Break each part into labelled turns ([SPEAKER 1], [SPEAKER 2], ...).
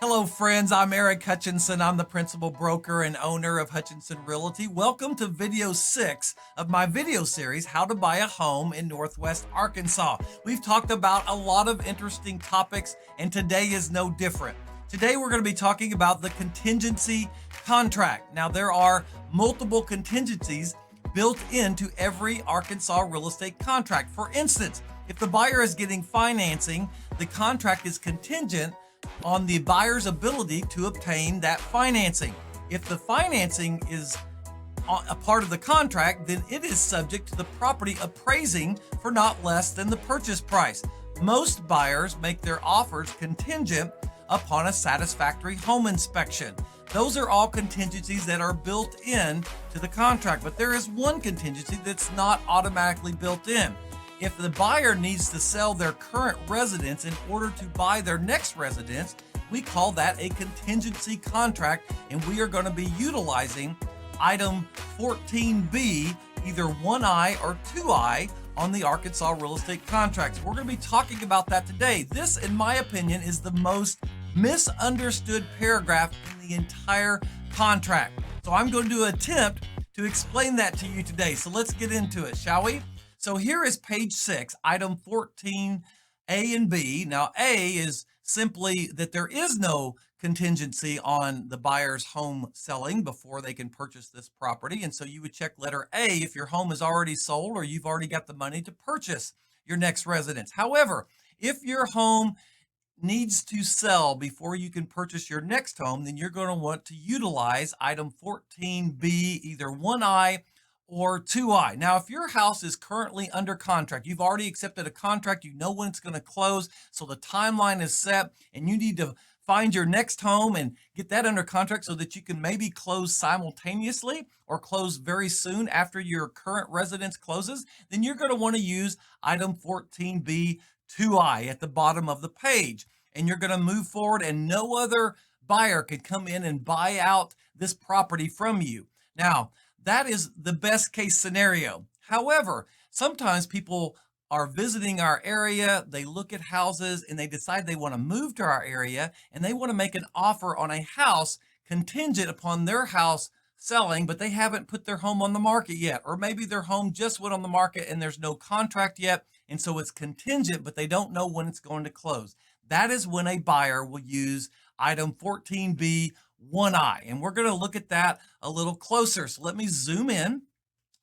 [SPEAKER 1] Hello, friends. I'm Eric Hutchinson. I'm the principal broker and owner of Hutchinson Realty. Welcome to video 6 of my video series, How to Buy a Home in Northwest Arkansas. We've talked about a lot of interesting topics, and today is no different. Today, we're going to be talking about the contingency contract. Now, there are multiple contingencies built into every Arkansas real estate contract. For instance, if the buyer is getting financing, the contract is contingent on the buyer's ability to obtain that financing. If the financing is a part of the contract, then it is subject to the property appraising for not less than the purchase price. Most buyers make their offers contingent upon a satisfactory home inspection. Those are all contingencies that are built in to the contract, but there is one contingency that's not automatically built in. If the buyer needs to sell their current residence in order to buy their next residence, we call that a contingency contract, and we are going to be utilizing item 14B, either 1I or 2I, on the Arkansas real estate contracts. We're going to be talking about that today. This, in my opinion, is the most misunderstood paragraph in the entire contract. So I'm going to attempt to explain that to you today. So let's get into it, shall we? So here is page 6, item 14, A and B. Now, A is simply that there is no contingency on the buyer's home selling before they can purchase this property. And so you would check letter A if your home is already sold or you've already got the money to purchase your next residence. However, if your home needs to sell before you can purchase your next home, then you're going to want to utilize item 14B, either 1I or 2I. Now, if your house is currently under contract, you've already accepted a contract, you know when it's going to close, so the timeline is set, and you need to find your next home and get that under contract so that you can maybe close simultaneously or close very soon after your current residence closes, then you're going to want to use item 14B 2I at the bottom of the page. And you're going to move forward, and no other buyer can come in and buy out this property from you. Now, that is the best case scenario. However, sometimes people are visiting our area, they look at houses, and they decide they want to move to our area, and they want to make an offer on a house contingent upon their house selling, but they haven't put their home on the market yet. Or maybe their home just went on the market and there's no contract yet, and so it's contingent, but they don't know when it's going to close. That is when a buyer will use item 14B 1I, and we're going to look at that a little closer. So let me zoom in.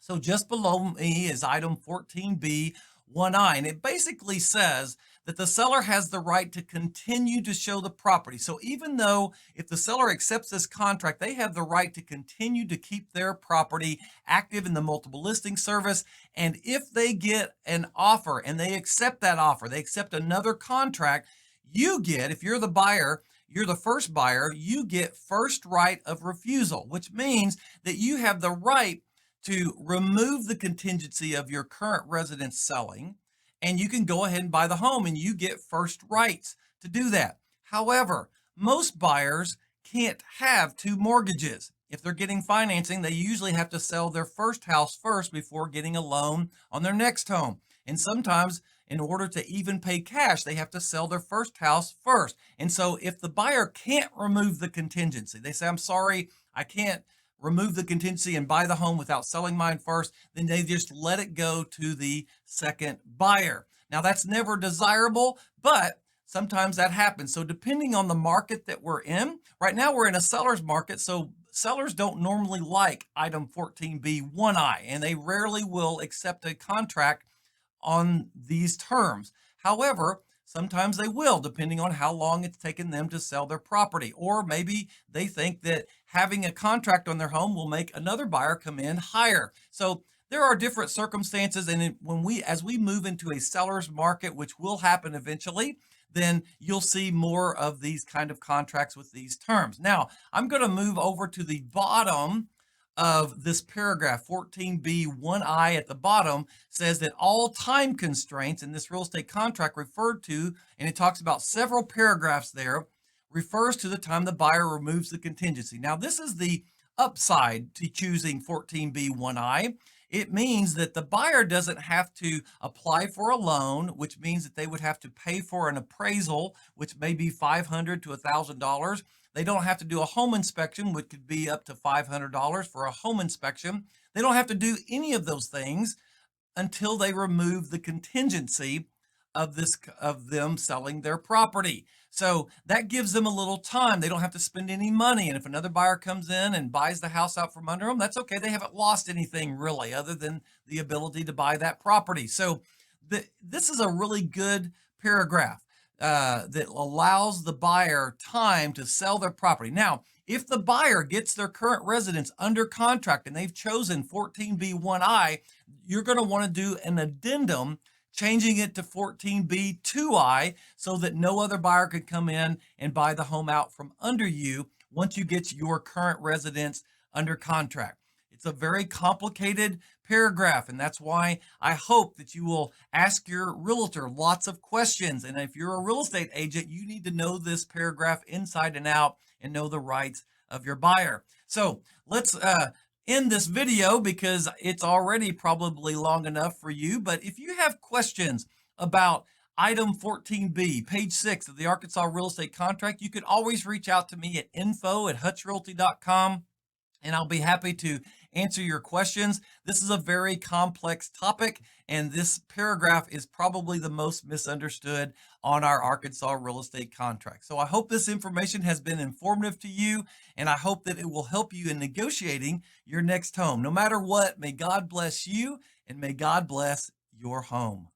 [SPEAKER 1] So just below me is item 14B 1I, and it basically says that the seller has the right to continue to show the property. So even though if the seller accepts this contract, they have the right to continue to keep their property active in the multiple listing service. And if they get an offer and they accept that offer, they accept another contract, you get, if you're the buyer, you're the first buyer, you get first right of refusal, which means that you have the right to remove the contingency of your current residence selling, and you can go ahead and buy the home, and you get first rights to do that. However, most buyers can't have two mortgages. If they're getting financing, they usually have to sell their first house first before getting a loan on their next home. And sometimes, in order to even pay cash, they have to sell their first house first. And so if the buyer can't remove the contingency, they say, I'm sorry, I can't remove the contingency and buy the home without selling mine first, then they just let it go to the second buyer. Now, that's never desirable, but sometimes that happens. So depending on the market that we're in, right now we're in a seller's market, so sellers don't normally like item 14B 1I, and they rarely will accept a contract on these terms. However, sometimes they will, depending on how long it's taken them to sell their property. Or maybe they think that having a contract on their home will make another buyer come in higher. So there are different circumstances, and as we move into a seller's market, which will happen eventually, then you'll see more of these kind of contracts with these terms. Now, I'm going to move over to the bottom of this paragraph. 14B 1I at the bottom says that all time constraints in this real estate contract referred to, and it talks about several paragraphs there, refers to the time the buyer removes the contingency. Now, this is the upside to choosing 14B 1I. It means that the buyer doesn't have to apply for a loan, which means that they would have to pay for an appraisal, which may be $500 to $1,000. They don't have to do a home inspection, which could be up to $500 for a home inspection. They don't have to do any of those things until they remove the contingency of them selling their property. So that gives them a little time. They don't have to spend any money. And if another buyer comes in and buys the house out from under them, that's okay. They haven't lost anything really other than the ability to buy that property. So this is a really good paragraph that allows the buyer time to sell their property. Now, if the buyer gets their current residence under contract and they've chosen 14B1I, you're going to want to do an addendum changing it to 14B2I so that no other buyer could come in and buy the home out from under you once you get your current residence under contract. It's a very complicated paragraph, and that's why I hope that you will ask your realtor lots of questions. And if you're a real estate agent, you need to know this paragraph inside and out and know the rights of your buyer. So let's end this video because it's already probably long enough for you. But if you have questions about Item 14B, page 6 of the Arkansas Real Estate Contract, you can always reach out to me at info@hutchrealty.com, and I'll be happy to answer your questions. This is a very complex topic, and this paragraph is probably the most misunderstood on our Arkansas real estate contract. So I hope this information has been informative to you, and I hope that it will help you in negotiating your next home. No matter what, may God bless you, and may God bless your home.